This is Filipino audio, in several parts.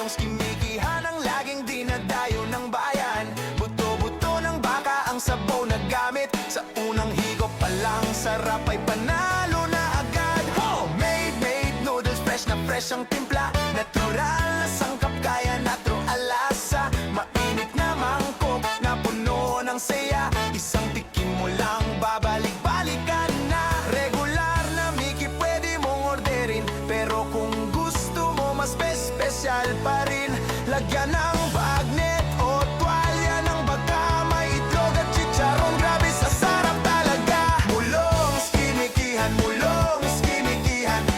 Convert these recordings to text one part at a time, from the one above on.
Mulong skimikihan ang laging dinadayo ng bayan. Buto-buto ng baka ang sabaw na gamit. Sa unang higop pa lang, sarap ay panalo na agad. Homemade noodles, fresh na fresh ang timpla. Natural na sangkap, kaya natural lasa. Mainit na mangkok na puno ng saya. Isang tikim mo lang, babalik-balikan na. Regular na Mickey pwede mong orderin, pero kung gusto mo mas special pa rin, lagyan ng bagnet o tuwalya ng baka. May itlog at chicharon, grabe sa sarap talaga. Mulong skimikihan,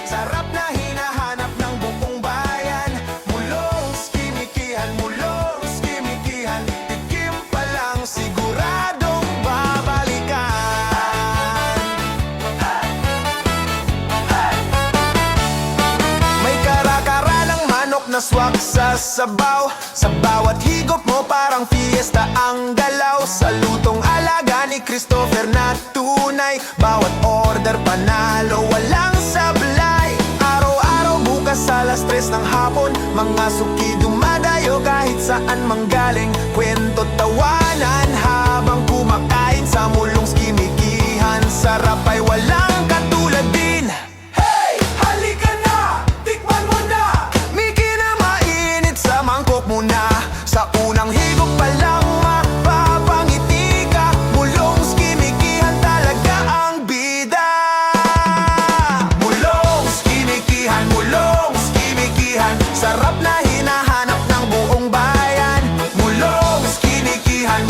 sarap na hinahanap ng buong bayan. Mulong skimikihan, tikim pa lang siguradong babalikan. May kara-kara ng manok na swak sa sabaw. Sa bawat higop mo parang fiesta ang galaw. Sa lutong alaga ni Christopher na tunay, bawat order panalo, walang sablay. Araw-araw bukas alas 3 ng hapon, mga suki dumadayo kahit saan manggaling. Kwento tawanan habang kumakain sa Mulong skimikihan. Sarap ay walang katulad din. Hey! Halika na! Tikman mo na! Mickey na mainit sa mangkok mo na. Sa unang higop pa lang mapapangiti ka. Mulong skimikihan talaga ang bida. Mulong skimikihan, sarap na hinahanap ng buong bayan. Mulong skimikihan,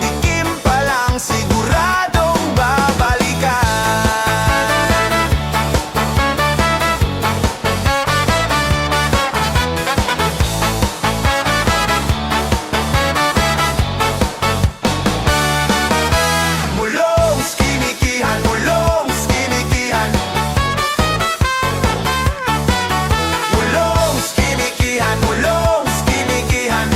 tikim pa lang siguradong babalikan. Mulong skimikihan, Mulong skimikihan, Mulong skimikihan.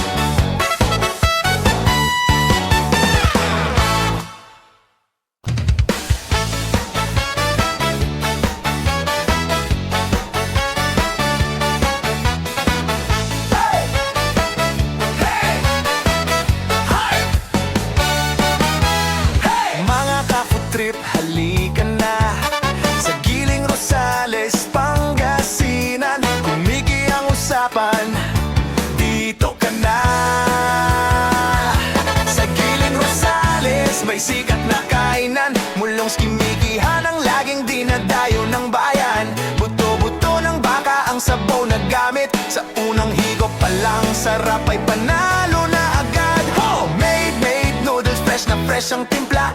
Mga ka-food trip, halika na sa Giling Rosales, Pangasinan. Kung Mickey ang usapan, dito ka na. Sa Giling Rosales, may sikat na kainan. Mulong skimikihan ang laging dinadayo ng bayan. Buto-buto ng baka ang sabaw na gamit. Sa unang higop pa lang, sarap ay panalo na agad. Homemade noodles, fresh na fresh ang timpla.